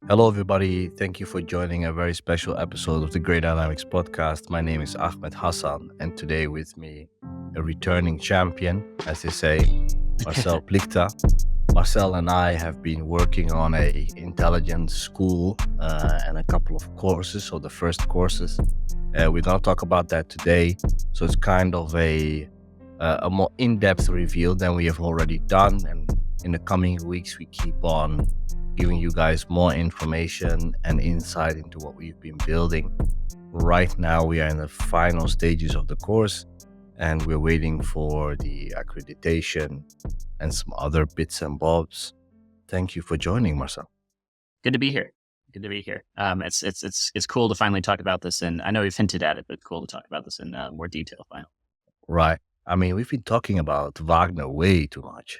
Hello, everybody. Thank you for joining a very special episode of the Great Dynamics podcast. My name is Ahmed Hassan, and today with me, a returning champion, as they say, Marcel Plikta. Marcel and I have been working on a intelligence school and a couple of courses, so the first courses. We're going to talk about that today. So it's kind of a more in-depth review than we have already done, and in the coming weeks we keep on giving you guys more information and insight into what we've been building. Right now we are in the final stages of the course and we're waiting for the accreditation and some other bits and bobs. Thank you for joining, Marcel. Good to be here. It's cool to finally talk about this, and I know we've hinted at it, but cool to talk about this in more detail finally. Right. I mean, we've been talking about Wagner way too much.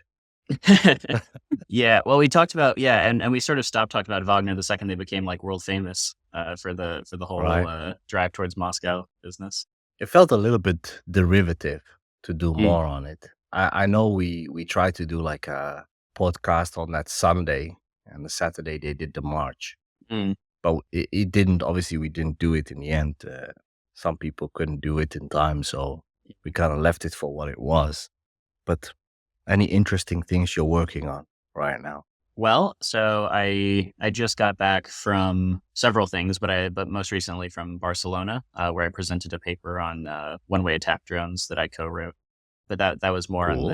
Yeah, well, we talked about and we sort of stopped talking about Wagner the second they became like world famous for the whole Right. drive towards Moscow business. It felt a little bit derivative to do more on it. I know we tried to do like a podcast on that Sunday, and the Saturday they did the march, Mm. but it didn't. Obviously, we didn't do it in the end. Some people couldn't do it in time, so we kind of left it for what it was. But any interesting things you're working on right now? Well, so I just got back from several things, but most recently from Barcelona, where I presented a paper on one-way attack drones that I co-wrote. But that was more on Cool.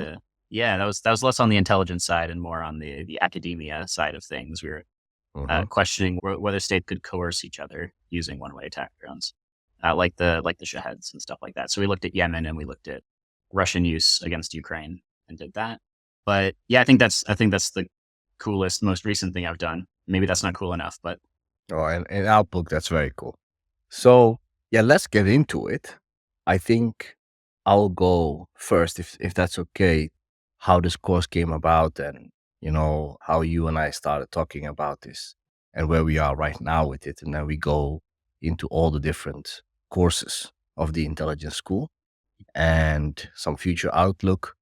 that was less on the intelligence side and more on the academia side of things. We were Hmm. questioning whether states could coerce each other using one-way attack drones, like the Shaheds and stuff like that. So we looked at Yemen and we looked at Russian use against Ukraine and did that. But yeah, I think that's the coolest, most recent thing I've done. Maybe that's not cool enough, but Oh, and in our book, that's very cool. So yeah, let's get into it. I think I'll go first, if that's okay. How this course came about, and how you and I started talking about this, and where we are right now with it, and then we go into all the different courses of the intelligence school and some future outlook.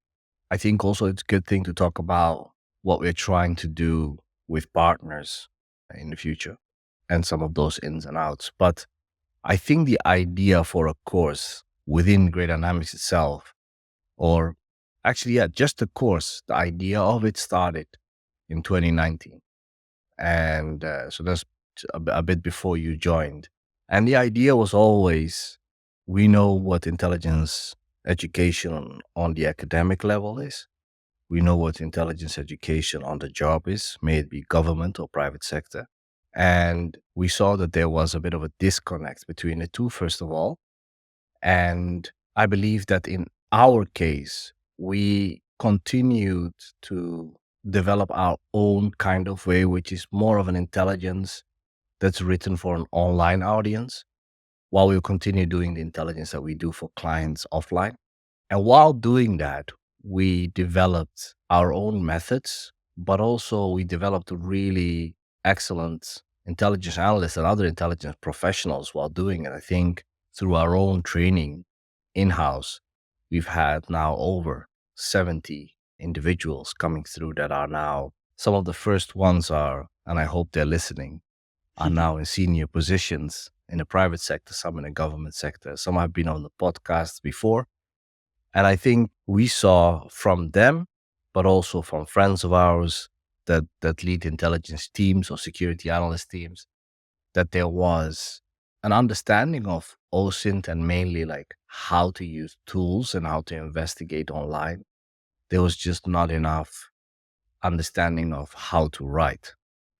I think also it's a good thing to talk about what we're trying to do with partners in the future and some of those ins and outs. But I think the idea for a course within Great Dynamics itself, or actually, yeah, just the course, the idea of it started in 2019. And so that's a bit before you joined. And the idea was always we know what intelligence education on the academic level is. We know what intelligence education on the job is, may it be government or private sector. And we saw that there was a bit of a disconnect between the two, first of all. And I believe that in our case, we continued to develop our own kind of way, which is more of an intelligence that's written for an online audience, while we continue doing the intelligence that we do for clients offline. And while doing that, we developed our own methods, but also we developed really excellent intelligence analysts and other intelligence professionals while doing it. I think through our own training in house, we've had now over 70 individuals coming through that are now some of the first ones are, and I hope they're listening, are now in senior positions in the private sector, some in the government sector. Some have been on the podcast before. And I think we saw from them, but also from friends of ours that lead intelligence teams or security analyst teams, that there was an understanding of OSINT and mainly like how to use tools and how to investigate online. There was just not enough understanding of how to write,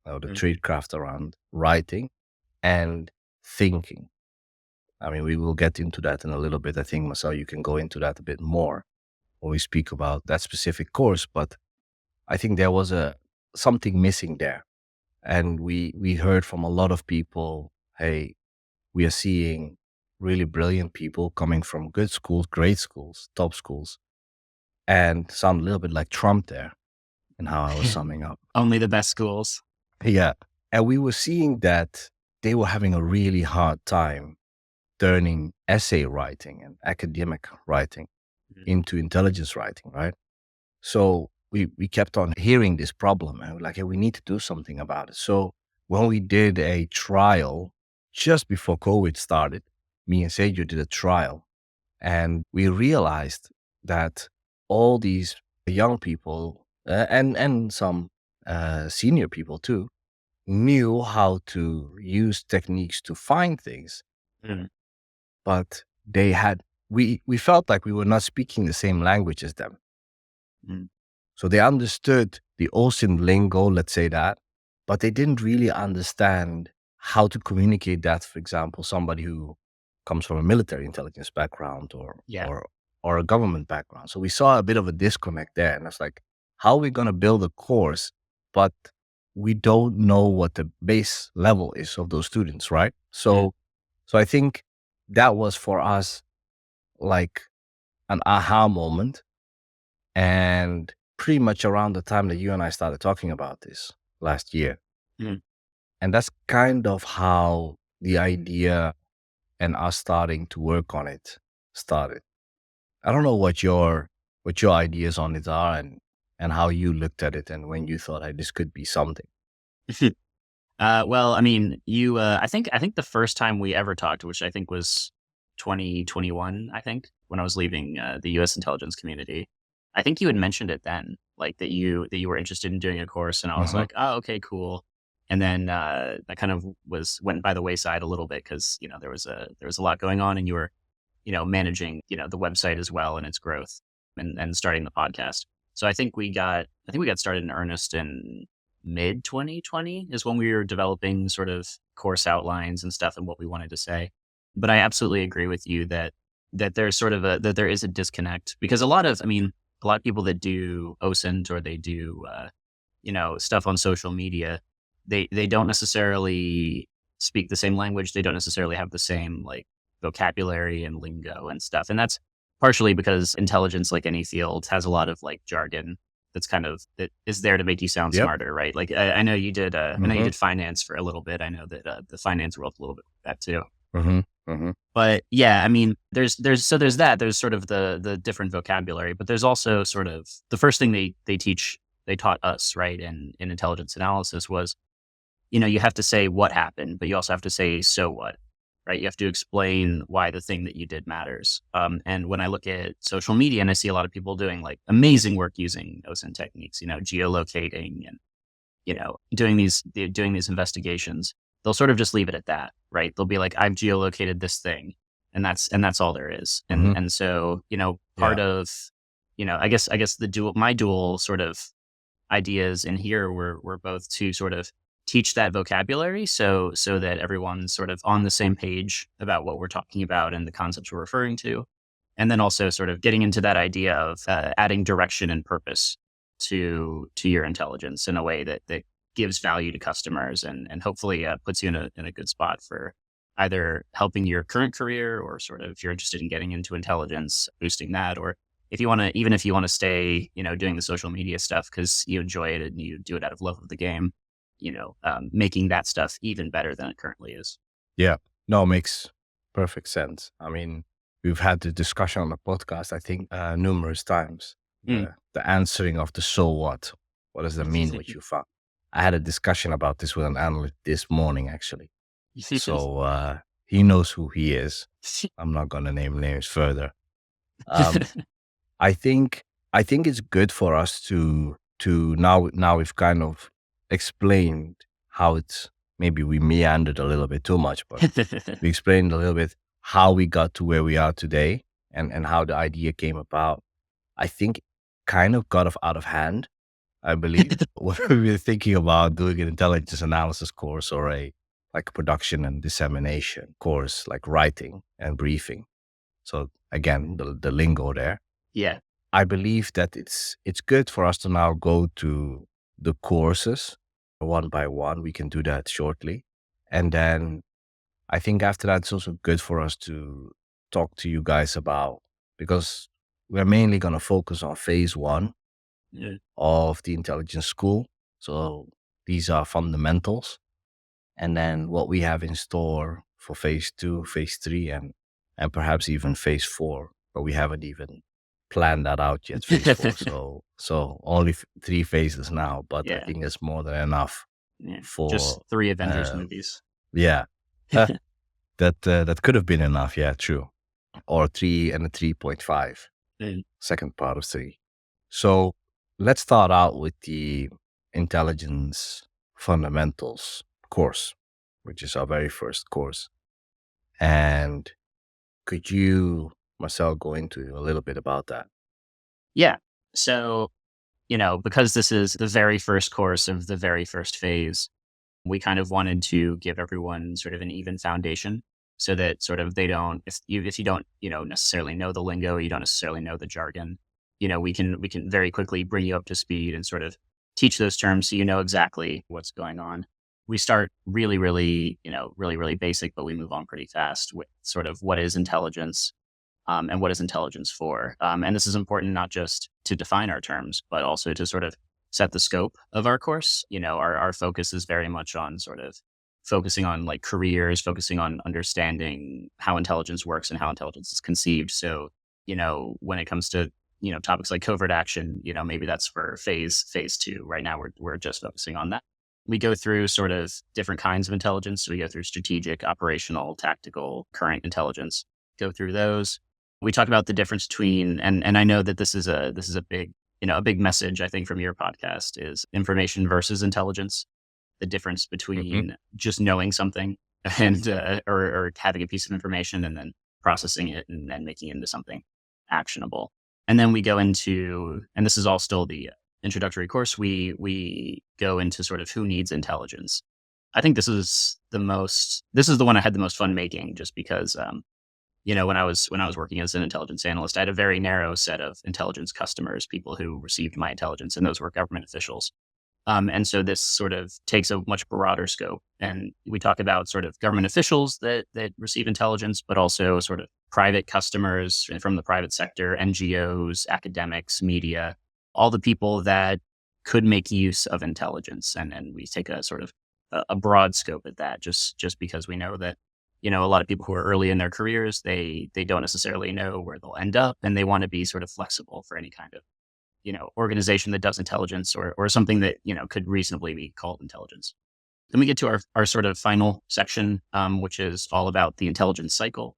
or the tradecraft around writing and thinking. I mean, we will get into that in a little bit. I think, Marcel, you can go into that a bit more when we speak about that specific course. But I think there was something missing there. And we heard from a lot of people, hey, we are seeing really brilliant people coming from good schools, great schools, top schools, and sound a little bit like Trump there in how I was summing up. only the best schools. Yeah. And we were seeing that they were having a really hard time turning essay writing and academic writing into intelligence writing, right? So we kept on hearing this problem and we're like, hey, we need to do something about it. So when we did a trial just before COVID started, me and Sergio did a trial, and we realized that all these young people and some senior people too knew how to use techniques to find things, Mm, but they had we felt like we were not speaking the same language as them. mm, So they understood the OSINT lingo, let's say that, but they didn't really understand how to communicate that, for example, somebody who comes from a military intelligence background yeah. or a government background. So we saw a bit of a disconnect there. And it's like, how are we going to build a course, but we don't know what the base level is of those students, right? Mm, So I think that was for us like an aha moment, and pretty much around the time that you and I started talking about this last year. mm. And that's kind of how the idea and us starting to work on it started. I don't know what your ideas on it are, and how you looked at it and when you thought, hey, this could be something. Well, I mean, I think the first time we ever talked, which I think was 2021, I think, when I was leaving the U.S. intelligence community, I think you had mentioned it then, like that you were interested in doing a course, and I was Hmm. like, oh, okay, cool. And then that kind of went by the wayside a little bit because there was a lot going on, and you were managing the website as well and its growth, and starting the podcast. So I think we got started in earnest in mid 2020 is when we were developing sort of course outlines and stuff and what we wanted to say. But I absolutely agree with you that there's sort of that there is a disconnect because a lot of people that do OSINT or they do stuff on social media, they don't necessarily speak the same language. They don't necessarily have the same like vocabulary and lingo and stuff. And that's partially because intelligence, like any field, has a lot of like jargon that is there to make you sound Yep. smarter, right? Like I know you did. I know you Hmm. did finance for a little bit. I know that the finance world a little bit with that too. Hmm. Hmm. But yeah, I mean, there's that. There's sort of the different vocabulary, but there's also sort of the first thing they taught us, right, in intelligence analysis was you have to say what happened, but you also have to say so what, right? You have to explain why the thing that you did matters. And when I look at social media and I see a lot of people doing like amazing work using OSINT techniques, geolocating and doing these investigations, they'll sort of just leave it at that, right? They'll be like, I've geolocated this thing, and that's all there is. And Hmm. and so part Yeah. of I guess my dual sort of ideas in here were both to sort of teach that vocabulary so that everyone's sort of on the same page about what we're talking about and the concepts we're referring to. And then also sort of getting into that idea of adding direction and purpose to your intelligence in a way that gives value to customers and hopefully puts you in a good spot for either helping your current career or sort of if you're interested in getting into intelligence, boosting that, or if you want to stay, doing the social media stuff because you enjoy it and you do it out of love of the game, making that stuff even better than it currently is. Yeah. No, makes perfect sense. I mean, we've had the discussion on the podcast, I think, numerous times. Mm. The answering of the so what. What does that mean, what you found? I had a discussion about this with an analyst this morning, actually. So he knows who he is. I'm not going to name names further. Um, I think I think it's good for us to now we've kind of explained how it's, maybe we meandered a little bit too much, but we explained a little bit how we got to where we are today, and how the idea came about. I think kind of got out of hand, I believe. When we were thinking about doing an intelligence analysis course or a like production and dissemination course, like writing and briefing. So again, the lingo there. Yeah. I believe that it's good for us to now go to the courses one by one. We can do that shortly. And then I think after that, it's also good for us to talk to you guys about, because we're mainly going to focus on phase one Yeah. of the intelligence school. So these are fundamentals. And then what we have in store for phase two, phase three, and perhaps even phase four, but we haven't even planned that out yet. Phase four, so only three phases now, but I Yeah. think that's more than enough. Yeah. for Just 3 Avengers uh, movies. yeah. That could have been enough. Yeah, true. Or 3 and a 3.5, Mm. second part of 3. So let's start out with the intelligence fundamentals course, which is our very first course. And could you, Marcel, go into a little bit about that? Yeah. So, because this is the very first course of the very first phase, we kind of wanted to give everyone sort of an even foundation so that sort of they don't if you don't necessarily know the lingo, you don't necessarily know the jargon, we can very quickly bring you up to speed and sort of teach those terms so you know exactly what's going on. We start really really really really basic, but we move on pretty fast with sort of what is intelligence, and what is intelligence for. And this is important not just to define our terms, but also to sort of set the scope of our course. Our focus is very much on sort of focusing on like careers, focusing on understanding how intelligence works and how intelligence is conceived. So, when it comes to, topics like covert action, maybe that's for phase 2. Right now, we're just focusing on that. We go through sort of different kinds of intelligence. So we go through strategic, operational, tactical, current intelligence, go through those. We talk about the difference between, and I know that this is a big, a big message I think from your podcast is information versus intelligence. The difference Hmm. between just knowing something and or having a piece of information and then processing it and then making it into something actionable. And then we go into, and this is all still the introductory course. We go into sort of who needs intelligence. I think this is the one I had the most fun making, just because when I was working as an intelligence analyst, I had a very narrow set of intelligence customers, people who received my intelligence, and those were government officials. And so this sort of takes a much broader scope, and we talk about sort of government officials that receive intelligence, but also sort of private customers from the private sector, NGOs, academics, media, all the people that could make use of intelligence, and we take a sort of a broad scope at that, just because we know that a lot of people who are early in their careers, they don't necessarily know where they'll end up, and they want to be sort of flexible for any kind of organization that does intelligence, or something that could reasonably be called intelligence. Then we get to our sort of final section, which is all about the intelligence cycle.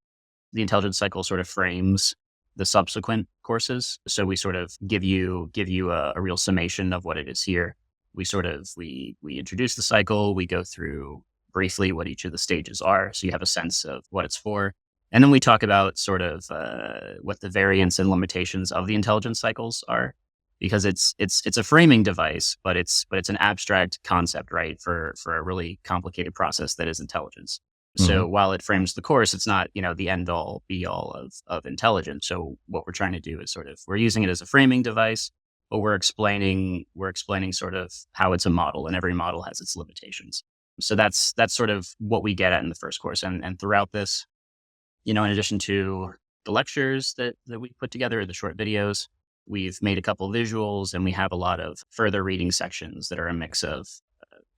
The intelligence cycle sort of frames the subsequent courses. So we sort of give you a real summation of what it is here. We introduce the cycle. We go through briefly what each of the stages are, so you have a sense of what it's for. And then we talk about sort of what the variants and limitations of the intelligence cycles are, because it's a framing device, but it's an abstract concept, right? For a really complicated process that is intelligence. Hmm. So while it frames the course, it's not the end all be all of intelligence. So what we're trying to do is sort of we're using it as a framing device, but we're explaining sort of how it's a model, and every model has its limitations. So that's sort of what we get at in the first course, and throughout this, in addition to the lectures that we put together, the short videos, we've made a couple visuals, and we have a lot of further reading sections that are a mix of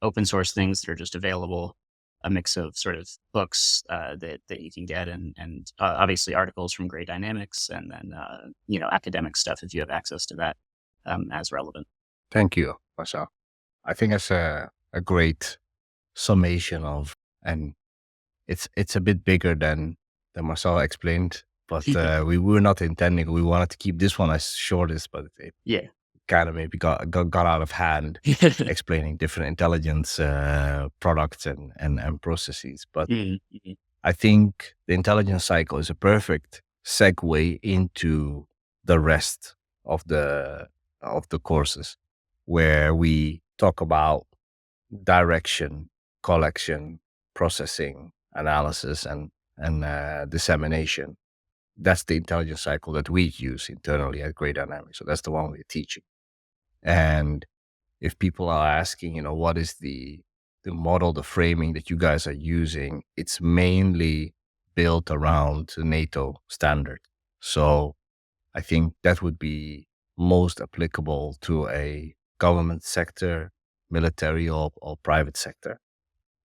open source things that are just available, a mix of sort of books that you can get, and obviously articles from Gray Dynamics, and then academic stuff if you have access to that, as relevant. Thank you, Marcel. I think that's a great summation of, and it's a bit bigger than Marcel explained, but we were not intending. We wanted to keep this one as short as, but it Yeah. kind of maybe got out of hand, explaining different intelligence products and processes. But Mhm, mhm. I think the intelligence cycle is a perfect segue into the rest of the courses, where we talk about direction, collection, processing, analysis, and dissemination. That's the intelligence cycle that we use internally at Great Dynamics. So that's the one we're teaching. And if people are asking, what is the model, the framing that you guys are using, it's mainly built around the NATO standard. So I think that would be most applicable to a government sector, military, or private sector.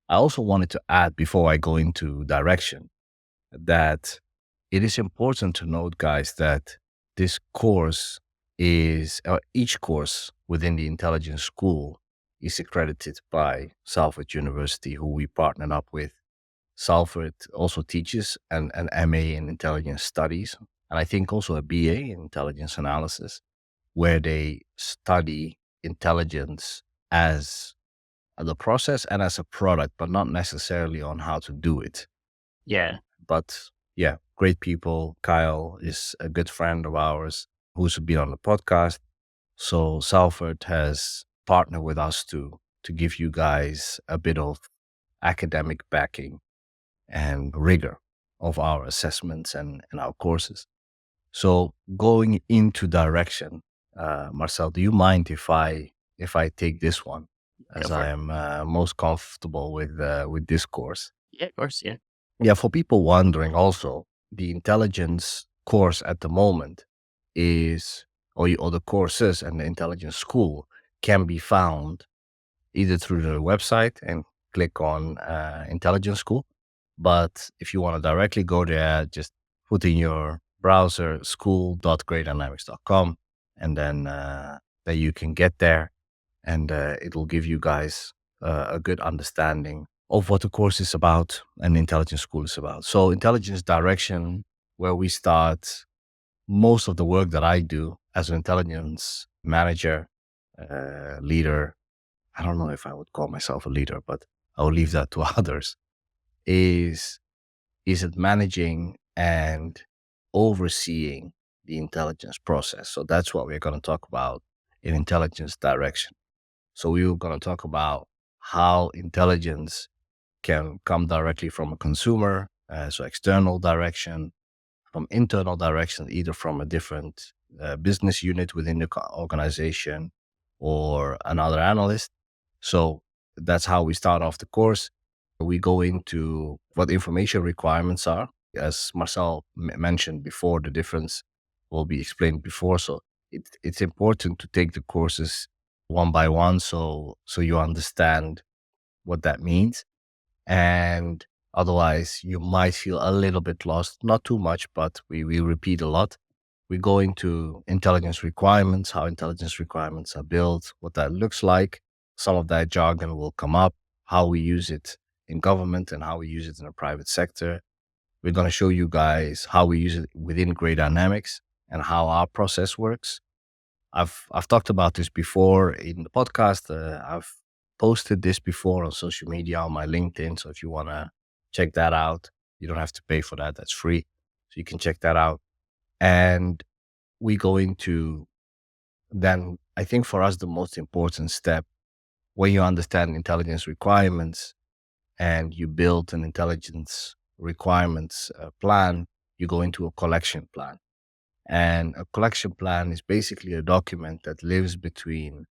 I also wanted to add, before I go into direction, that it is important to note, guys, that this course each course within the intelligence school is accredited by Salford University, who we partnered up with. Salford also teaches an MA in intelligence studies, and I think also a BA in intelligence analysis, where they study intelligence as the process and as a product, but not necessarily on how to do it. Yeah. But yeah, great people. Kyle is a good friend of ours who's been on the podcast. So Salford has partnered with us to give you guys a bit of academic backing and rigor of our assessments and our courses. So going into direction, Marcel, do you mind if I take this one, Go as for I it. am most comfortable with this course? Yeah, of course. Yeah. Yeah, for people wondering also, the intelligence course at the moment is, or the courses and the intelligence school can be found either through the website and click on intelligence school. But if you want to directly go there, just put in your browser school.greatdynamics.com, and then you can get there, and it will give you guys a good understanding of what the course is about and the intelligence school is about. So intelligence direction, where we start most of the work that I do as an intelligence manager, leader. I don't know if I would call myself a leader, but I'll leave that to others. Is is it managing and overseeing the intelligence process? So that's what we're going to talk about in intelligence direction. So we were going to talk about how intelligence can come directly from a consumer, so external direction, from internal direction, either from a different business unit within the organization or another analyst. So that's how we start off the course. We go into what information requirements are. As Marcel mentioned before, the difference will be explained before. So it's important to take the courses one by one, so you understand what that means. And otherwise, you might feel a little bit lost. Not too much, but we repeat a lot. We go into intelligence requirements, how intelligence requirements are built, what that looks like. Some of that jargon will come up, how we use it in government and how we use it in the private sector. We're going to show you guys how we use it within Gray Dynamics and how our process works. I've talked about this before in the podcast. I've posted this before on social media, on my LinkedIn. So if you want to check that out, you don't have to pay for that. That's free. So you can check that out. And we go into, then I think for us, the most important step, when you understand intelligence requirements and you build an intelligence requirements plan, you go into a collection plan. And a collection plan is basically a document that lives between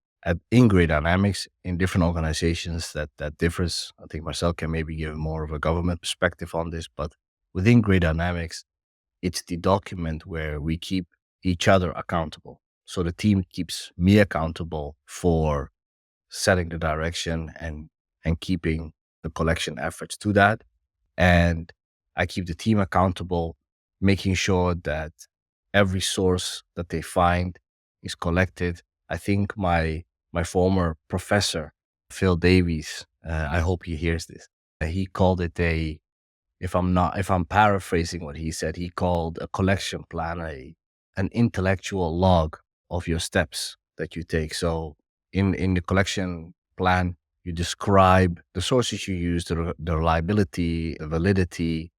in Gray Dynamics in different organizations that differs. I think Marcel can maybe give more of a government perspective on this, but within Gray Dynamics, it's the document where we keep each other accountable. So the team keeps me accountable for setting the direction and keeping the collection efforts to that. And I keep the team accountable, making sure that every source that they find is collected. I think my former professor, Phil Davies, I hope he hears this. He called it if I'm paraphrasing what he said, he called a collection plan an intellectual log of your steps that you take. So in the collection plan, you describe the sources you use, the reliability, the validity,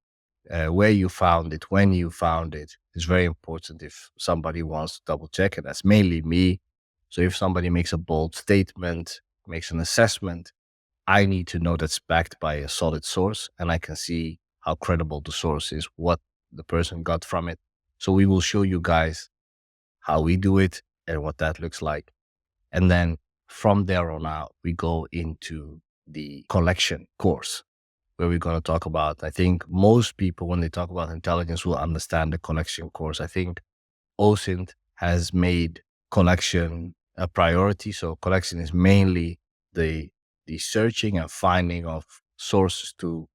where you found it, when you found it. It's very important if somebody wants to double check it. That's mainly me. So if somebody makes a bold statement, makes an assessment, I need to know that's backed by a solid source and I can see how credible the source is, what the person got from it. So we will show you guys how we do it and what that looks like. And then from there on out, we go into the collection course where we're going to talk about, I think most people, when they talk about intelligence, will understand the collection course. I think OSINT has made collection a priority. So collection is mainly the searching and finding of sources to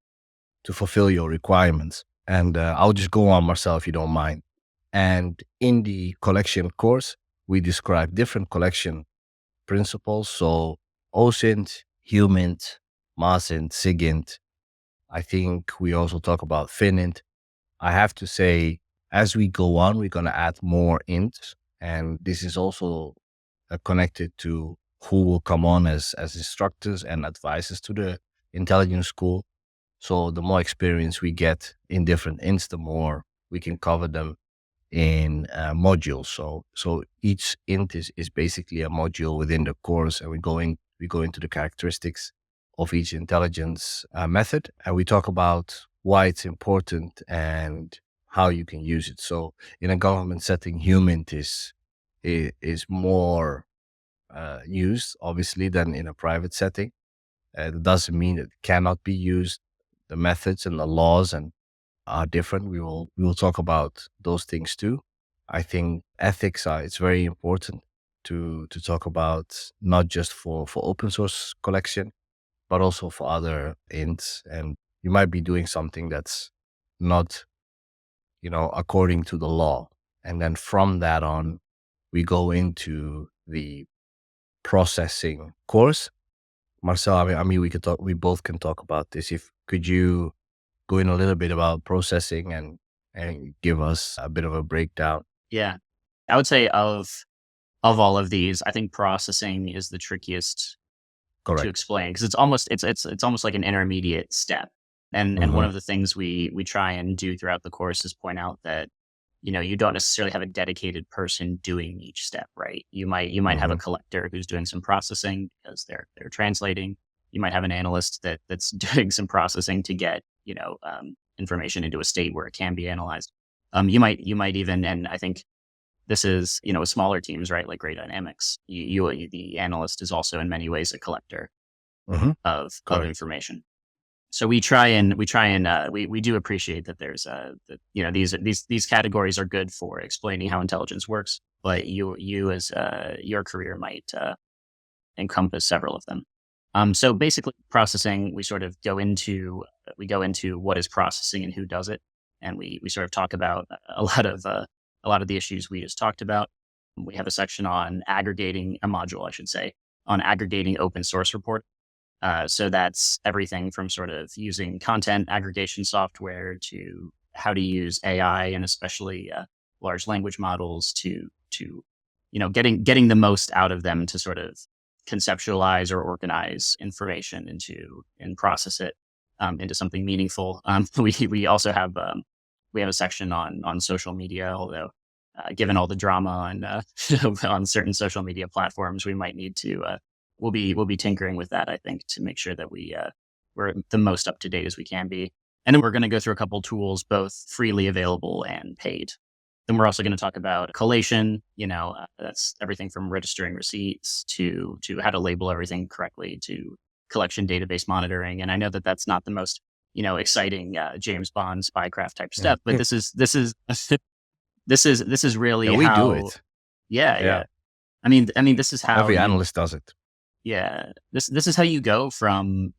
fulfill your requirements. And I'll just go on, Marcel, if you don't mind. And in the collection course, we describe different collection principles. So OSINT, HUMINT, MASINT, SIGINT. I think we also talk about FININT. I have to say, as we go on, we're going to add more ints. And this is also connected to who will come on as instructors and advisors to the intelligence school. So the more experience we get in different ints, the more we can cover them in modules. So each int is basically a module within the course, and we go into the characteristics of each intelligence method, and we talk about why it's important and how you can use it. So in a government setting, HUMINT is more used, obviously, than in a private setting. It doesn't mean it cannot be used. The methods and the laws and are different. We will talk about those things too. I think ethics are it's very important to talk about, not just for open source collection, but also for other ints. And you might be doing something that's not, according to the law. And then from that on, we go into the processing course. Marcel, I mean, we both can talk about this. If could you go in a little bit about processing and give us a bit of a breakdown? Yeah. I would say of all of these, I think processing is the trickiest to Correct. explain because it's almost like an intermediate step. And one Mm-hmm. of the things we try and do throughout the course is point out that you don't necessarily have a dedicated person doing each step, right? You might have a Mm-hmm. collector who's doing some processing because they're translating. You might have an analyst that's doing some processing to get information into a state where it can be analyzed. You might even, and I think this is with smaller teams, right? Like Gray Dynamics, the analyst is also in many ways a collector Mm-hmm. of Correct. information. So we do appreciate that there's that these categories are good for explaining how intelligence works, but you as your career might encompass several of them. So basically, processing, we go into what is processing and who does it, and we sort of talk about a lot of the issues we just talked about. We have a section on aggregating a module, I should say, on aggregating open source report. So that's everything from sort of using content aggregation software to how to use AI and especially large language models to getting the most out of them to sort of conceptualize or organize information and process it into something meaningful. We also have a section on social media, although given all the drama on on certain social media platforms, we might need to we'll be tinkering with that, I think, to make sure that we're the most up to date as we can be. And then we're going to go through a couple tools, both freely available and paid. Then we're also going to talk about collation. That's everything from registering receipts to how to label everything correctly to collection database monitoring. And I know that that's not the most exciting James Bond spycraft type Yeah. stuff, but this is this is Yeah, really we do how. it. Yeah, Yeah. yeah. I mean, this is how Every you. analyst does it. Yeah, this is how you go from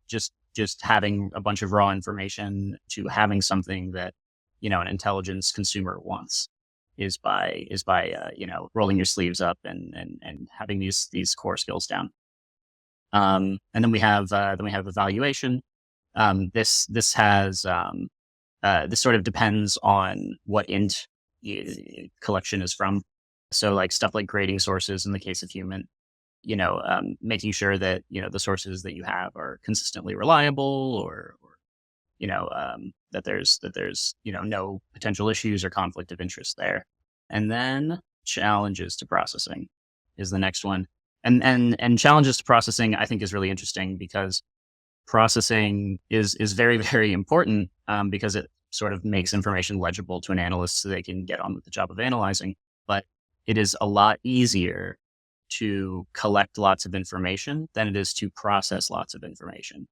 just having a bunch of raw information to having something that an intelligence consumer wants is by rolling your sleeves up and having these core skills down. And then we have evaluation. This has this sort of depends on what collection is from. So like stuff like grading sources in the case of human, making sure that the sources that you have are consistently reliable, or that there's no potential issues or conflict of interest there. And then challenges to processing is the next one. And challenges to processing, I think, is really interesting because processing is very very important, because it sort of makes information legible to an analyst so they can get on with the job of analyzing. But it is a lot easier to collect lots of information than it is to process lots of information.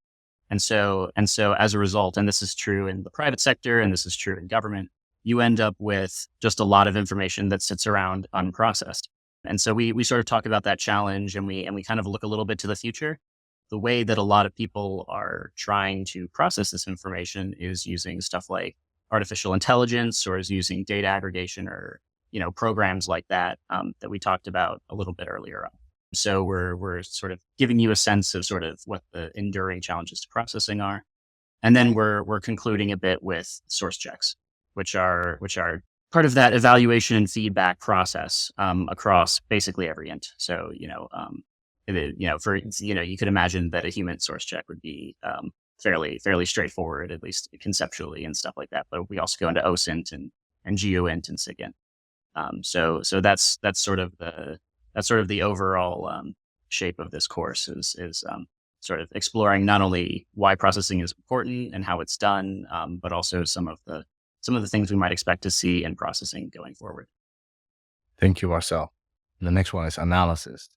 And so as a result, and this is true in the private sector and this is true in government, you end up with just a lot of information that sits around unprocessed. And so we sort of talk about that challenge, and we kind of look a little bit to the future. The way that a lot of people are trying to process this information is using stuff like artificial intelligence, or is using data aggregation, or programs like that, that we talked about a little bit earlier on. So we're sort of giving you a sense of sort of what the enduring challenges to processing are. And then we're concluding a bit with source checks, which are part of that evaluation and feedback process across basically every int. So for you could imagine that a human source check would be fairly straightforward, at least conceptually and stuff like that. But we also go into OSINT and GeoInt and SIGINT. So that's sort of the overall shape of this course is sort of exploring not only why processing is important and how it's done, but also some of the things we might expect to see in processing going forward. Thank you, Marcel. The next one is analysis.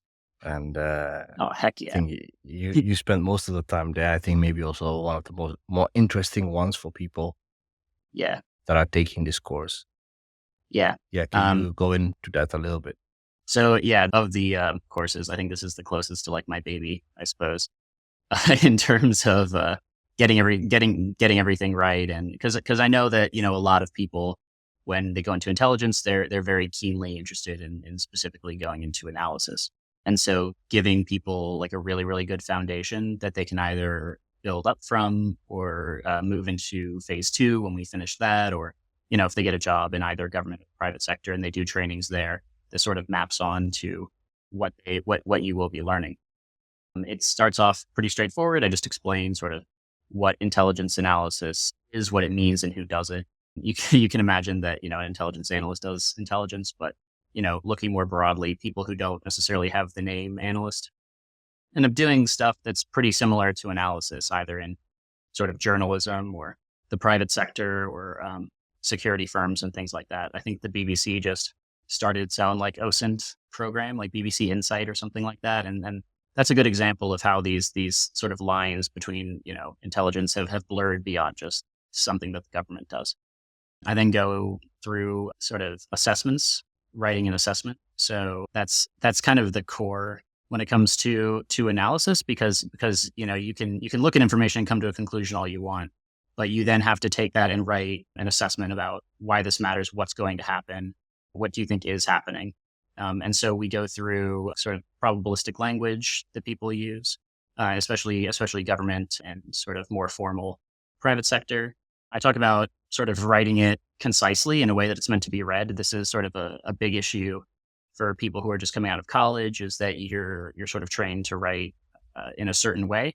And Oh, heck I yeah. think you spent most of the time there. I think maybe also one of the more interesting ones for people Yeah. that are taking this course. Yeah. Yeah, can Um, you go into that a little bit? so yeah, of the courses, I think this is the closest to like my baby, I suppose, in terms of getting everything right. And because I know that a lot of people, when they go into intelligence, they're very keenly interested in specifically going into analysis. And so giving people like a really good foundation that they can either build up from or move into phase two when we finish that, or if they get a job in either government or private sector and they do trainings there, this sort of maps on to what you will be learning. It starts off pretty straightforward. I just explain sort of what intelligence analysis is, what it means, and who does it. You can imagine that an intelligence analyst does intelligence, but looking more broadly, people who don't necessarily have the name analyst end up doing stuff that's pretty similar to analysis, either in sort of journalism or the private sector or security firms and things like that. I think the BBC just started its own like OSINT program, like BBC Insight or something like that, and that's a good example of how these sort of lines between intelligence have blurred beyond just something that the government does. I then go through sort of assessments, writing an assessment. So that's kind of the core when it comes to analysis, because you can look at information and come to a conclusion all you want, but you then have to take that and write an assessment about why this matters, what's going to happen, what do you think is happening. And so we go through sort of probabilistic language that people use, especially government and sort of more formal private sector. I talk about sort of writing it concisely in a way that it's meant to be read. This is sort of a big issue for people who are just coming out of college, is that you're sort of trained to write in a certain way.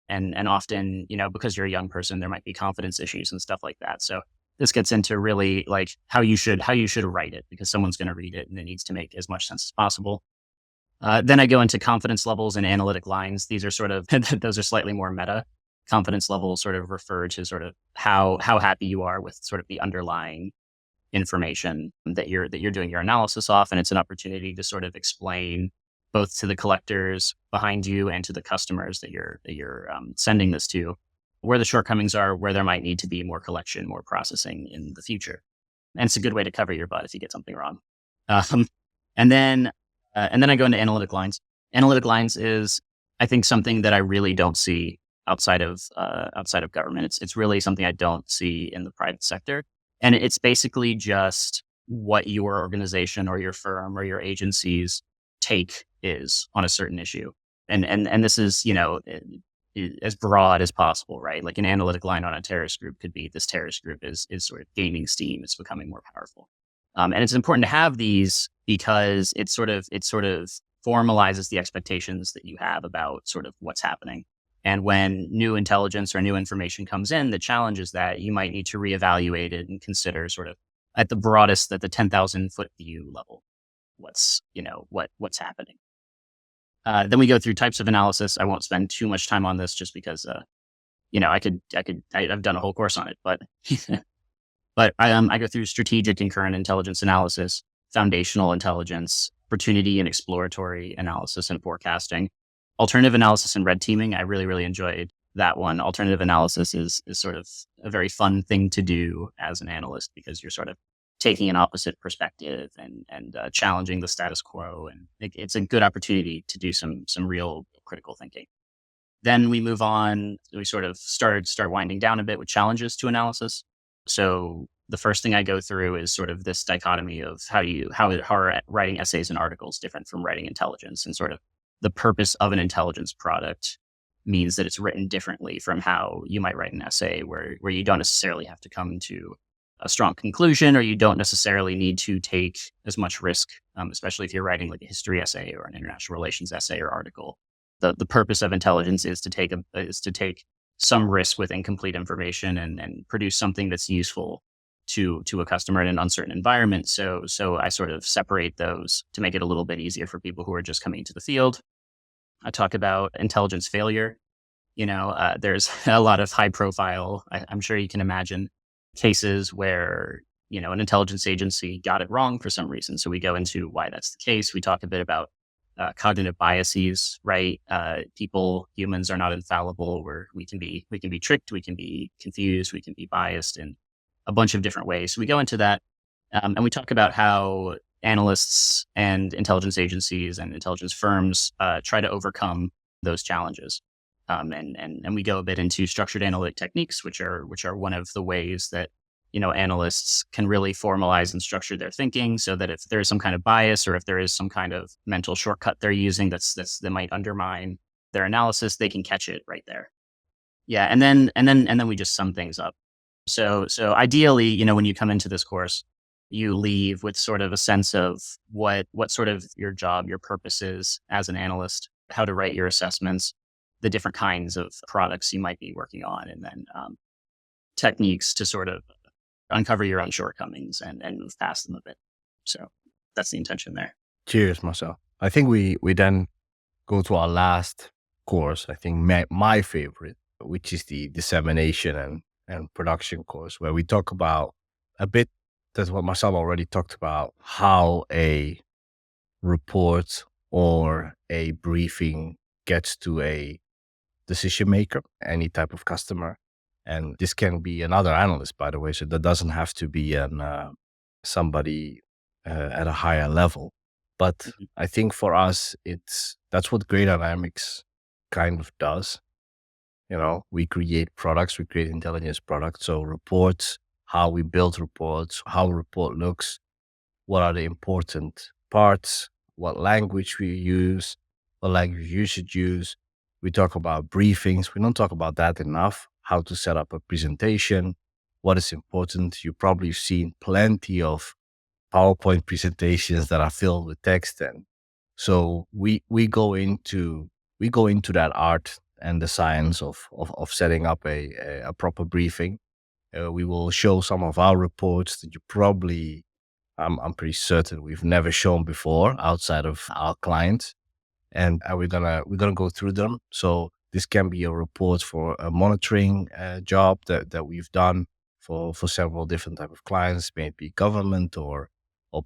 And often, because you're a young person, there might be confidence issues and stuff like that. So this gets into really like how you should write it, because someone's going to read it and it needs to make as much sense as possible. Then I go into confidence levels and analytic lines. These are sort of those are slightly more meta. Confidence levels sort of refer to sort of how happy you are with sort of the underlying information that you're doing your analysis off, and it's an opportunity to sort of explain both to the collectors behind you and to the customers that you're sending this to, where the shortcomings are, where there might need to be more collection, more processing in the future. And it's a good way to cover your butt if you get something wrong. Um, and then I go into analytic lines. Analytic lines is, I think, something that I really don't see outside of government. It's really something I don't see in the private sector, and it's basically just what your organization or your firm or your agency's take is on a certain issue, and this is as broad as possible, right? Like an analytic line on a terrorist group could be, this terrorist group is sort of gaining steam, it's becoming more powerful, and it's important to have these because it sort of formalizes the expectations that you have about sort of what's happening. And when new intelligence or new information comes in that challenges that, you might need to reevaluate it and consider sort of at the broadest, at the 10,000 foot view level, what's happening. Then we go through types of analysis. I won't spend too much time on this just because, I've done a whole course on it, but, but I go through strategic and current intelligence analysis, foundational intelligence, opportunity and exploratory analysis and forecasting, alternative analysis and red teaming. I really enjoyed that one. Alternative analysis is sort of a very fun thing to do as an analyst, because you're sort of taking an opposite perspective and challenging the status quo, and it's a good opportunity to do some real critical thinking. Then we move on. We sort of start winding down a bit with challenges to analysis. So the first thing I go through is sort of this dichotomy of how are writing essays and articles different from writing intelligence, and sort of the purpose of an intelligence product means that it's written differently from how you might write an essay, where you don't necessarily have to come to a strong conclusion, or you don't necessarily need to take as much risk, especially if you're writing like a history essay or an international relations essay or article. The purpose of intelligence is to take some risk with incomplete information, and produce something that's useful to a customer in an uncertain environment. So I sort of separate those to make it a little bit easier for people who are just coming into the field. I talk about intelligence failure. There's a lot of high profile, I'm sure you can imagine, cases where, an intelligence agency got it wrong for some reason. So we go into why that's the case. We talk a bit about cognitive biases, right? Humans are not infallible. We can be tricked, we can be confused, we can be biased in a bunch of different ways. So we go into that, and we talk about how analysts and intelligence agencies and intelligence firms try to overcome those challenges. And we go a bit into structured analytic techniques, which are one of the ways that analysts can really formalize and structure their thinking, so that if there is some kind of bias, or if there is some kind of mental shortcut they're using that might undermine their analysis, they can catch it right there. Yeah, and then we just sum things up. So ideally, when you come into this course, you leave with sort of a sense of what sort of your job, your purpose is as an analyst, how to write your assessments, the different kinds of products you might be working on, and then techniques to sort of uncover your own shortcomings and move past them a bit. So that's the intention there. Cheers, Marcel. I think we then go to our last course. I think my favorite, which is the dissemination and production course, where we talk about a bit. That's what Marcel already talked about, how a report or a briefing gets to a decision maker, any type of customer. And this can be another analyst, by the way. So that doesn't have to be somebody at a higher level. But Mhm. I think for us, that's what Great Dynamics kind of does. We create products, we create intelligence products. So reports, how we build reports, how a report looks, what are the important parts, what language we use, what language you should use. We talk about briefings. We don't talk about that enough. How to set up a presentation, what is important. You've probably seen plenty of PowerPoint presentations that are filled with text, and so we go into that art and the science of setting up a proper briefing. We will show some of our reports that you probably, I'm pretty certain we've never shown before outside of our clients, and we're gonna go through them. So this can be a report for a monitoring job that we've done for several different type of clients, maybe government or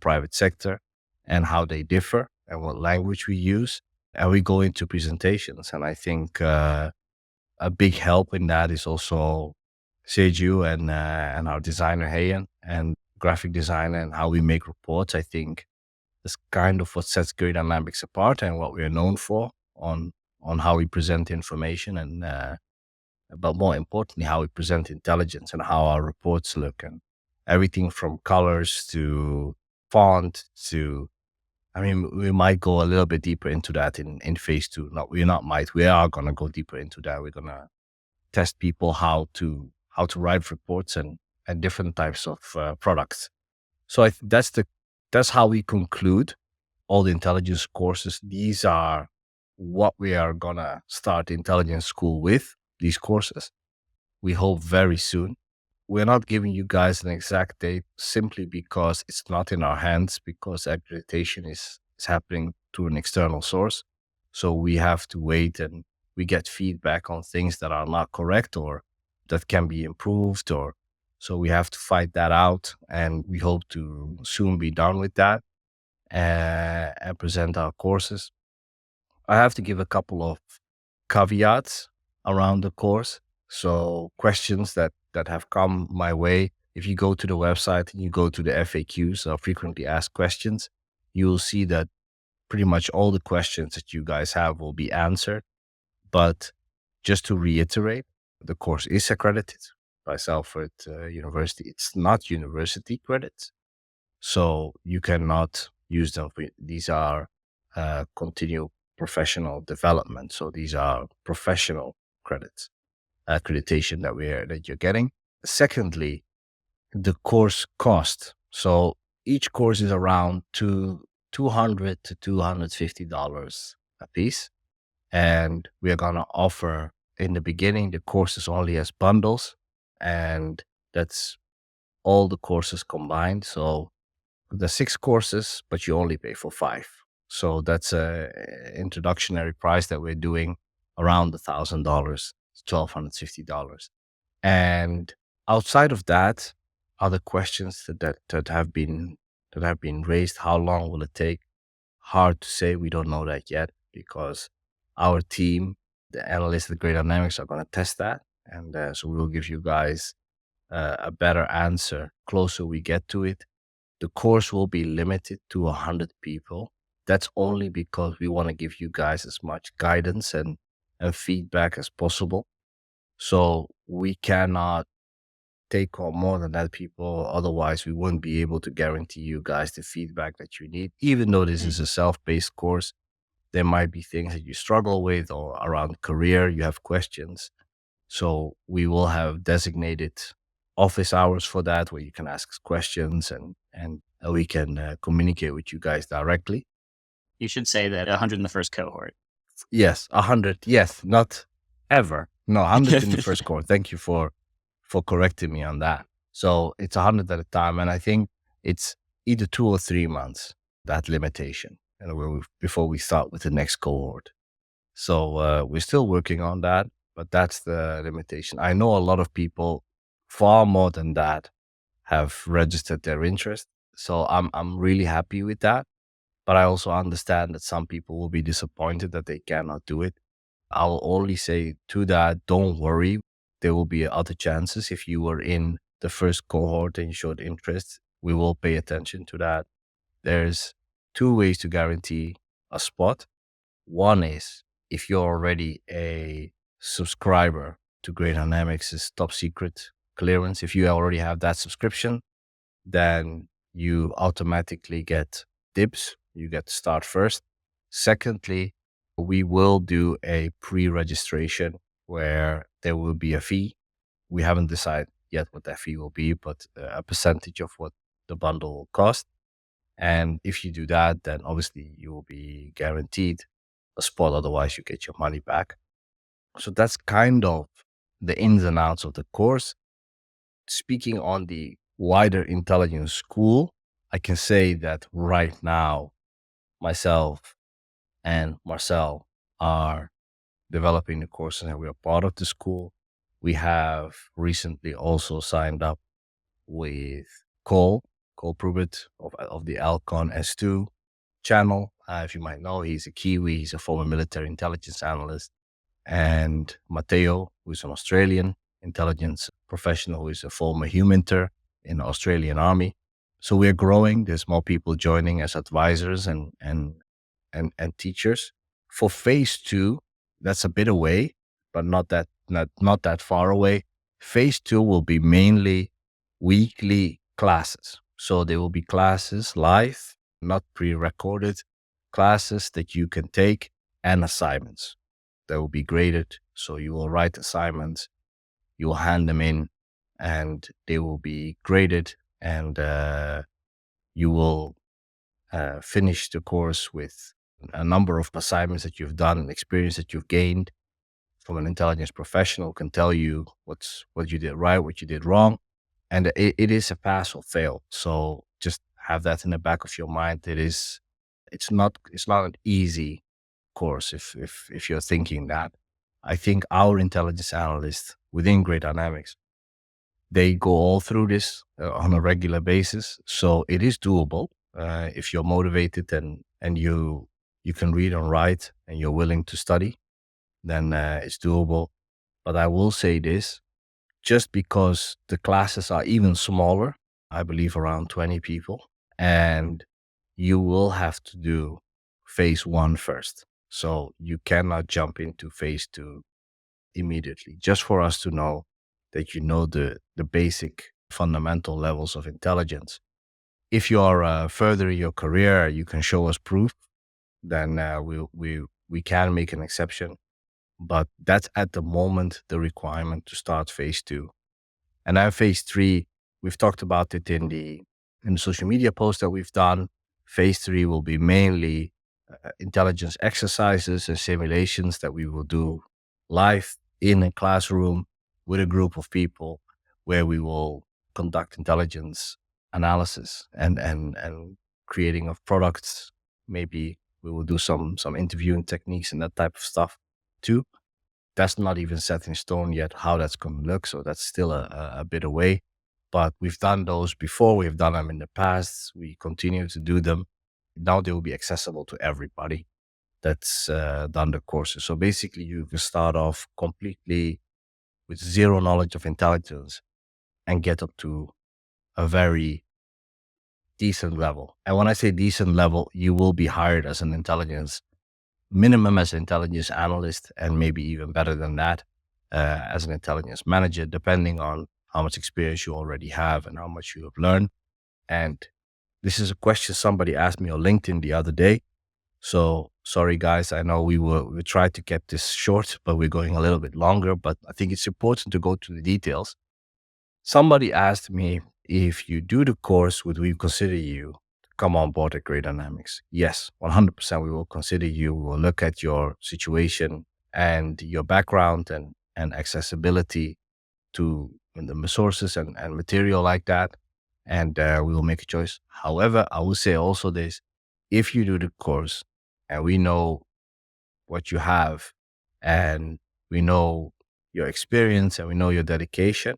private sector, and how they differ and what language we use. And we go into presentations, and I think a big help in that is also Seju and our designer Hayan and graphic designer, and how we make reports. I think that's kind of what sets Great Dynamics apart and what we are known for on how we present information, and but more importantly, how we present intelligence and how our reports look, and everything from colors to font to, I mean, we might go a little bit deeper into that in phase two. Not we not might we are gonna go deeper into that. We're gonna test people how to write reports and different types of products. So that's how we conclude all the intelligence courses. These are what we are gonna start intelligence school with. These courses, we hope very soon. We're not giving you guys an exact date simply because it's not in our hands, because accreditation is happening through an external source. So we have to wait, and we get feedback on things that are not correct or that can be improved, or so we have to fight that out, and we hope to soon be done with that and present our courses. I have to give a couple of caveats around the course. So questions that have come my way. If you go to the website and you go to the FAQs, or frequently asked questions, you will see that pretty much all the questions that you guys have will be answered. But just to reiterate, the course is accredited by Salford University. It's not university credits, so you cannot use them. These are continual professional development. So these are professional credits, accreditation that you're getting. Secondly, the course cost. So each course is around $200 to $250 a piece. And we are going to offer in the beginning the courses only as bundles. And that's all the courses combined. So the 6 courses, but you only pay for 5. So that's a introductory price that we're doing around $1,000, $1,250. And outside of that, other questions that have been raised. How long will it take? Hard to say. We don't know that yet because our team, the analysts at Great Dynamics, are going to test that, and so we will give you guys a better answer closer we get to it. The course will be limited to 100 people. That's only because we want to give you guys as much guidance and feedback as possible. So we cannot take on more than that people. Otherwise, we wouldn't be able to guarantee you guys the feedback that you need. Even though this is a self-paced course, there might be things that you struggle with or around career, you have questions. So we will have designated office hours for that where you can ask us questions and we can communicate with you guys directly. You should say that 100 in the first cohort. Yes, 100. Yes, not ever. No, 100 in the first cohort. Thank you for correcting me on that. So it's 100 at a time. And I think it's either 2 or 3 months, that limitation, before we start with the next cohort. So we're still working on that, but that's the limitation. I know a lot of people, far more than that, have registered their interest. So I'm really happy with that. But I also understand that some people will be disappointed that they cannot do it. I'll only say to that, don't worry. There will be other chances. If you were in the first cohort and you showed interest, we will pay attention to that. There's 2 ways to guarantee a spot. One is if you're already a subscriber to Great Dynamics' top secret clearance. If you already have that subscription, then you automatically get dibs. You get to start first. Secondly, we will do a pre-registration where there will be a fee. We haven't decided yet what that fee will be, but a percentage of what the bundle will cost. And if you do that, then obviously you will be guaranteed a spot. Otherwise, you get your money back. So that's kind of the ins and outs of the course. Speaking on the wider intelligence school, I can say that right now, myself and Marcel are developing the courses and we are part of the school. We have recently also signed up with Cole Pruitt of the Alcon S2 channel. If you might know, he's a Kiwi, he's a former military intelligence analyst. And Matteo, who's an Australian intelligence professional, who is a former humaniter in the Australian Army. So we're growing. There's more people joining as advisors and teachers. For phase 2, that's a bit away, but not that far away. Phase 2 will be mainly weekly classes. So there will be classes live, not pre-recorded classes that you can take, and assignments that will be graded. So you will write assignments, you will hand them in, and they will be graded, and you will finish the course with a number of assignments that you've done and experience that you've gained from an intelligence professional can tell you what you did right, what you did wrong. And it is a pass or fail. So just have that in the back of your mind. It's not an easy course if you're thinking that. I think our intelligence analysts within Great Dynamics, they go all through this on a regular basis. So it is doable if you're motivated and you can read and write and you're willing to study, then it's doable. But I will say this, just because the classes are even smaller, I believe around 20 people, and you will have to do phase 1 first. So you cannot jump into phase 2 immediately, just for us to know that you know the basic fundamental levels of intelligence. If you are further in your career, you can show us proof, then we can make an exception. But that's at the moment the requirement to start phase 2. And then phase 3, we've talked about it in the social media post that we've done. Phase 3 will be mainly intelligence exercises and simulations that we will do live in a classroom with a group of people, where we will conduct intelligence analysis and creating of products. Maybe we will do some interviewing techniques and that type of stuff too. That's not even set in stone yet how that's going to look. So that's still a bit away. But we've done those before. We've done them in the past. We continue to do them. Now they will be accessible to everybody that's done the courses. So basically, you can start off completely with zero knowledge of intelligence and get up to a very decent level. And when I say decent level, you will be hired as an intelligence minimum as an intelligence analyst, and maybe even better than that, as an intelligence manager, depending on how much experience you already have and how much you have learned. And this is a question somebody asked me on LinkedIn the other day. So sorry, guys. I know we tried to keep this short, but we're going a little bit longer. But I think it's important to go to the details. Somebody asked me, if you do the course, would we consider you come on board at Great Dynamics? Yes, 100% we will consider you. We will look at your situation and your background and accessibility to the resources and material like that. And we will make a choice. However, I will say also this: if you do the course and we know what you have and we know your experience and we know your dedication,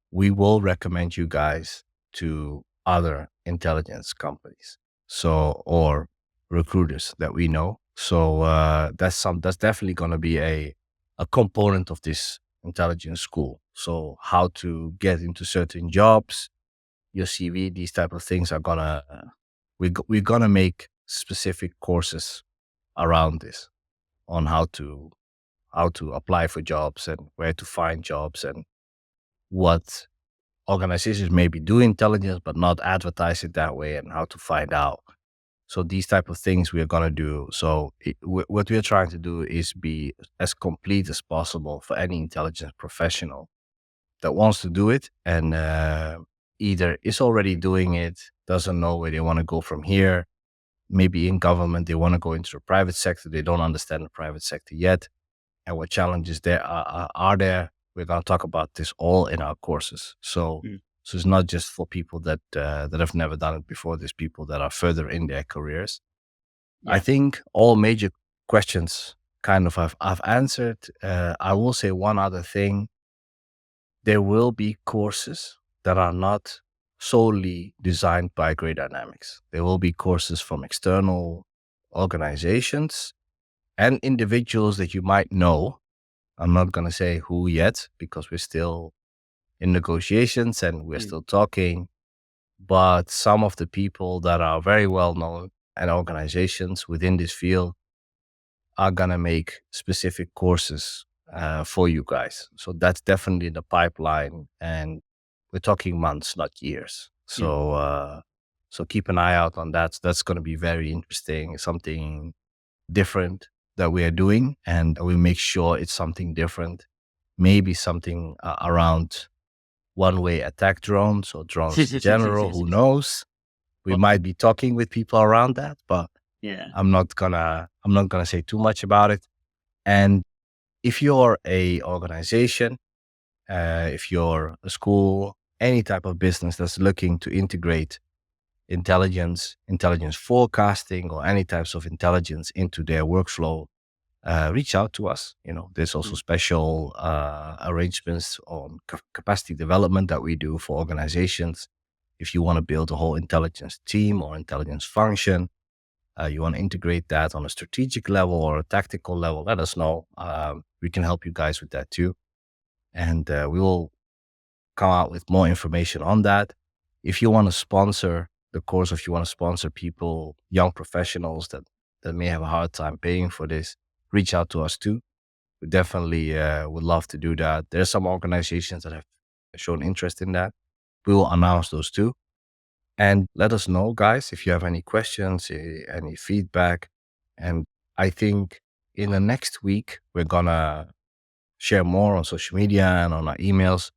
we will recommend you guys to other intelligence companies, so, or recruiters that we know. So that's definitely going to be a component of this intelligence school. So how to get into certain jobs, your CV, these type of things are gonna we're gonna make specific courses around this, on how to apply for jobs and where to find jobs and what organizations maybe do intelligence but not advertise it that way, and how to find out. So these type of things we are going to do. So what we are trying to do is be as complete as possible for any intelligence professional that wants to do it, and either is already doing it, doesn't know where they want to go from here. Maybe in government they want to go into the private sector, they don't understand the private sector yet, and what challenges there are there. We're going to talk about this all in our courses. So, so it's not just for people that that have never done it before. There's people that are further in their careers. Yeah. I think all major questions kind of I've answered. I will say one other thing. There will be courses that are not solely designed by Great Dynamics. There will be courses from external organizations and individuals that you might know. I'm not going to say who yet, because we're still in negotiations and we're still talking. But some of the people that are very well known and organizations within this field are going to make specific courses for you guys. So that's definitely in the pipeline, and we're talking months, not years. So so keep an eye out on that. That's going to be very interesting, something different that we are doing, and we make sure it's something different. Maybe something around one-way attack drones or drones in general. Who knows? We might be talking with people around that, but Yeah. I'm not gonna say too much about it. And if you're a organization, if you're a school, any type of business that's looking to integrate intelligence forecasting, or any types of intelligence into their workflow, reach out to us. There's also special arrangements on capacity development that we do for organizations. If you want to build a whole intelligence team or intelligence function, you want to integrate that on a strategic level or a tactical level, let us know. We can help you guys with that too. And we will come out with more information on that. If you want to sponsor the course, if you want to sponsor people, young professionals that may have a hard time paying for this, reach out to us too. We definitely would love to do that. There are some organizations that have shown interest in that. We will announce those too. And let us know, guys, if you have any questions, any feedback. And I think in the next week, we're gonna share more on social media and on our emails.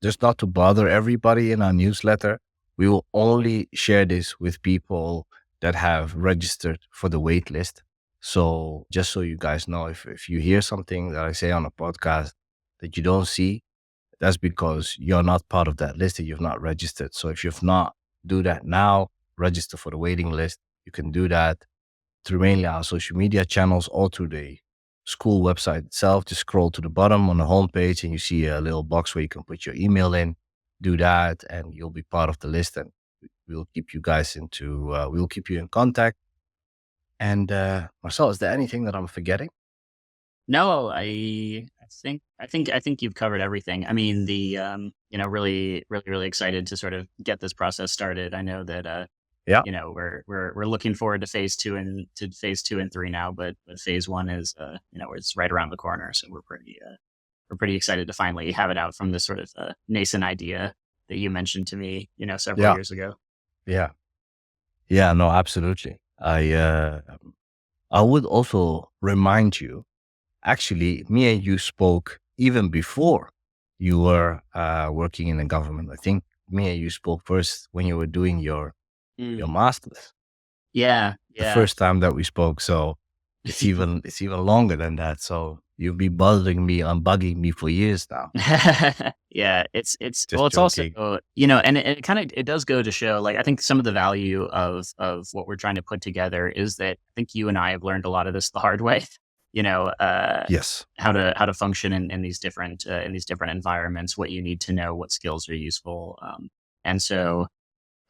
Just not to bother everybody in our newsletter, we will only share this with people that have registered for the wait list. So just so you guys know, if you hear something that I say on a podcast that you don't see, that's because you're not part of that list and you've not registered. So if you've not, do that now, register for the waiting list. You can do that through mainly our social media channels or through the school website itself. Just scroll to the bottom on the homepage and you see a little box where you can put your email in. Do that and you'll be part of the list, and we'll keep you guys we'll keep you in contact. And Marcel, is there anything that I'm forgetting? No, I think you've covered everything. I mean, really excited to sort of get this process started. I know that Yeah. we're looking forward to phase 2 and 3 now, but phase 1 is it's right around the corner, so we're pretty excited to finally have it out from this sort of nascent idea that you mentioned to me, several Yeah. years ago. Yeah. Yeah. No, absolutely. I would also remind you, actually, me and you spoke even before you were working in the government. I think me and you spoke first when you were doing your Mm. master's, Yeah, the yeah. first time that we spoke. So it's even longer than that. So you've been bugging me for years now. Yeah, it's Just it's also, joking. and it kind of it does go to show, like, I think some of the value of what we're trying to put together is that I think you and I have learned a lot of this the hard way. You know, Yes. how to function in these different environments, what you need to know, what skills are useful, and so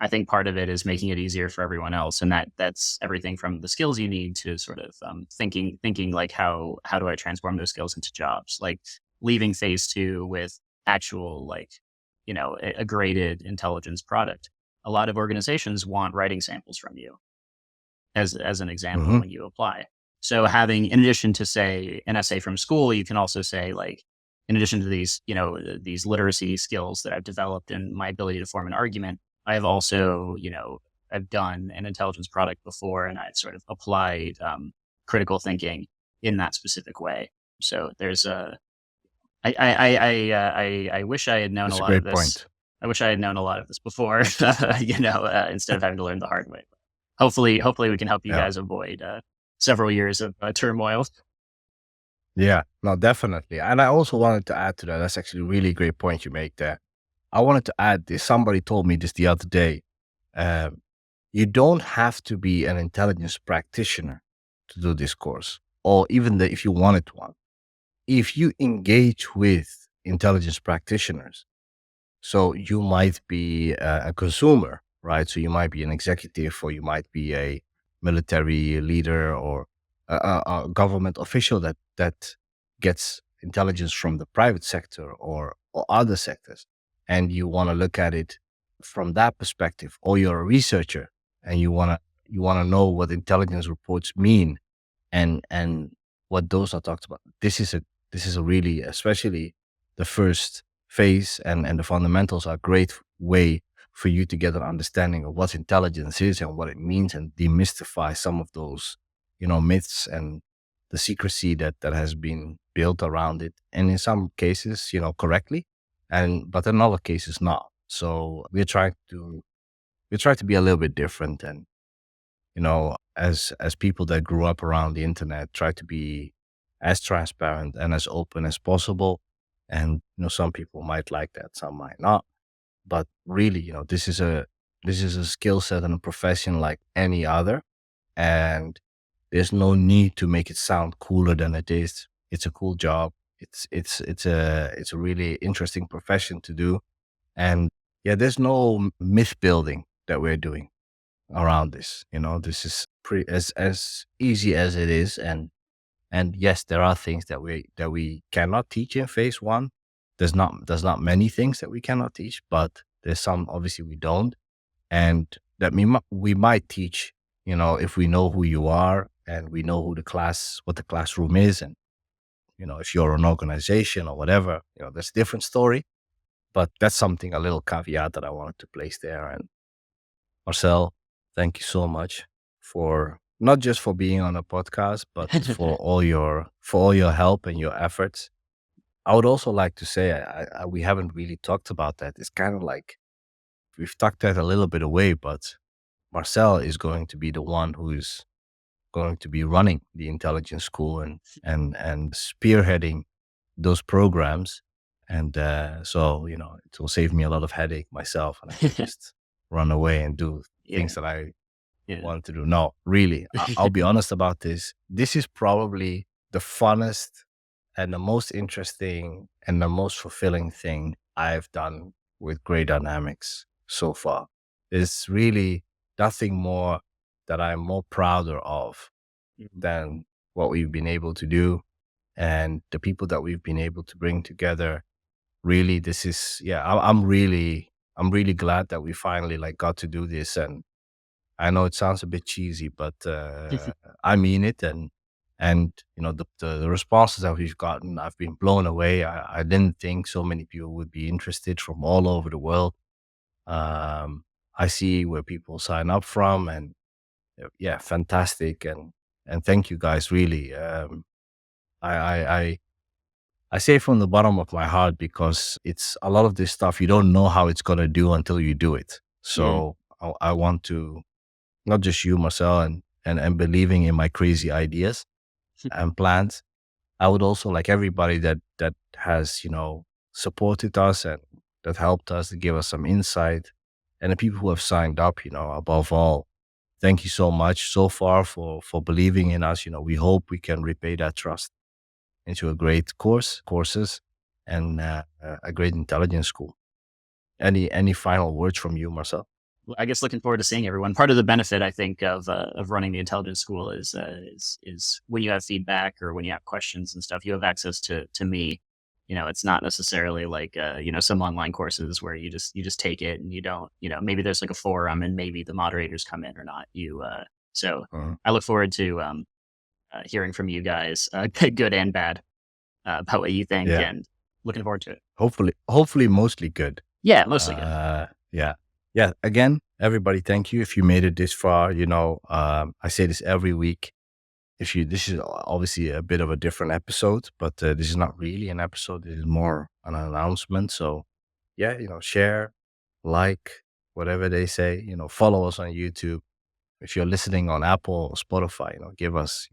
I think part of it is making it easier for everyone else, and that's everything from the skills you need to sort of thinking like how do I transform those skills into jobs? Like leaving phase 2 with actual, like, a graded intelligence product. A lot of organizations want writing samples from you as an example Hmm. when you apply. So having, in addition to say an essay from school, you can also say, like, in addition to these literacy skills that I've developed and my ability to form an argument, I have also, I've done an intelligence product before, and I've sort of applied critical thinking in that specific way. So there's a I wish I had known a That's a lot of great this. point. I wish I had known a lot of this before, instead of having to learn the hard way. Hopefully we can help you Yeah. guys avoid several years of turmoil. Yeah. No, definitely. And I also wanted to add to that. That's actually a really great point you make there. I wanted to add this. Somebody told me this the other day. Um, you don't have to be an intelligence practitioner to do this course, or even if you wanted one. If you engage with intelligence practitioners, so you might be a consumer, right? So you might be an executive, or you might be a military leader, or a government official that gets intelligence from the private sector or other sectors, and you want to look at it from that perspective. Or you're a researcher and you want to know what intelligence reports mean, and what those are talked about. This is a really, especially the first phase, and the fundamentals are a great way for you to get an understanding of what intelligence is and what it means, and demystify some of those myths and the secrecy that has been built around it, and in some cases correctly, but in other cases not. So we try to be a little bit different, and as people that grew up around the internet, try to be as transparent and as open as possible. And some people might like that, some might not. But really, this is a skill set and a profession like any other. And there's no need to make it sound cooler than it is. It's a cool job. It's a really interesting profession to do. And yeah, there's no myth building that we're doing around this. This is pretty as easy as it is. And yes, there are things that we cannot teach in phase 1. There's not many things that we cannot teach, but there's some obviously we don't, and that we might teach, if we know who you are, and we know what the classroom is, and if you're an organization or whatever, that's a different story. But that's something, a little caveat that I wanted to place there. And Marcel, thank you so much for not just for being on a podcast, but for all your help and your efforts. I would also like to say we haven't really talked about that. It's kind of like we've tucked that a little bit away, but Marcel is going to be the one who's going to be running the intelligence school and spearheading those programs. And so, it will save me a lot of headache myself, and I can just run away and do Yeah. things that I Yeah. want to do. No, really, I'll be honest about this. This is probably the funnest and the most interesting and the most fulfilling thing I've done with Grey Dynamics so far. There's really nothing more that I'm more prouder of Mhm. than what we've been able to do and the people that we've been able to bring together. Really, this is, yeah, I'm really glad that we finally like got to do this. And I know it sounds a bit cheesy, but I mean it. And the responses that we've gotten, I've been blown away. I didn't think so many people would be interested from all over the world. Um, I see where people sign up from, and yeah, fantastic. And thank you guys, really. I, I I I say it from the bottom of my heart because it's a lot of this stuff you don't know how it's gonna do until you do it. Yeah. So I want to, not just you, Marcel, and believing in my crazy ideas and plans. I would also like everybody that has, supported us and that helped us to give us some insight, and the people who have signed up, above all, thank you so much so far for believing in us. We hope we can repay that trust into a great courses, and a great intelligence school. Any final words from you, Marcel? Well, I guess looking forward to seeing everyone. Part of the benefit I think of running the intelligence school is when you have feedback or when you have questions and stuff, you have access to me. It's not necessarily like some online courses where you just take it and you don't. Maybe there's like a forum and maybe the moderators come in or not. So Mhm. I look forward to hearing from you guys, good and bad, about what you think, Yeah, and looking forward to it. hopefully mostly good. Yeah, mostly good. Yeah. Yeah. Again, everybody, thank you. If you made it this far, I say this every week. This is obviously a bit of a different episode, but this is not really an episode. This is more an announcement. So yeah, share, like, whatever they say, follow us on YouTube. If you're listening on Apple or Spotify, give us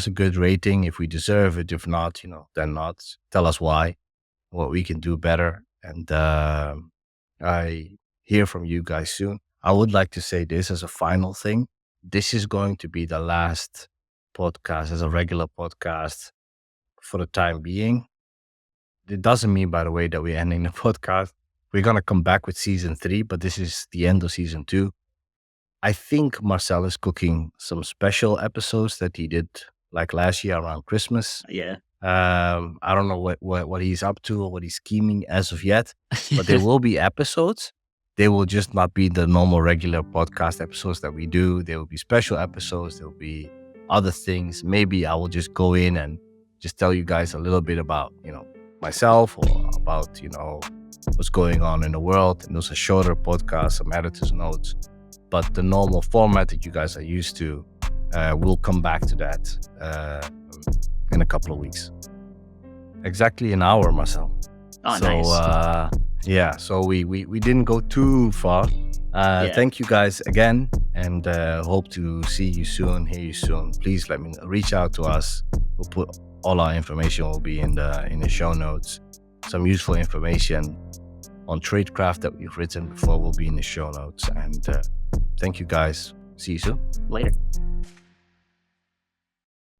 a good rating if we deserve it. If not, then not. Tell us why, what we can do better. And I hear from you guys soon. I would like to say this as a final thing. This is going to be the last podcast as a regular podcast for the time being. It doesn't mean, by the way, that we're ending the podcast. We're going to come back with season 3, but this is the end of season 2. I think Marcel is cooking some special episodes that he did like last year around Christmas. Yeah. I don't know what he's up to or what he's scheming as of yet, but there will be episodes. They will just not be the normal regular podcast episodes that we do. There will be special episodes. There will be other things. Maybe I will just go in and just tell you guys a little bit about, myself, or about, what's going on in the world. And those are shorter podcasts, some editor's notes. But the normal format that you guys are used to, we'll come back to that in a couple of weeks. Exactly an hour, Marcel. Oh, So nice. yeah, so we didn't go too far. Yeah. Thank you guys again, and hope to see you soon, hear you soon. Please let me reach out to us. We'll put all our information will be in the show notes. Some useful information on tradecraft that we've written before will be in the show notes. And thank you guys. See you soon. Later.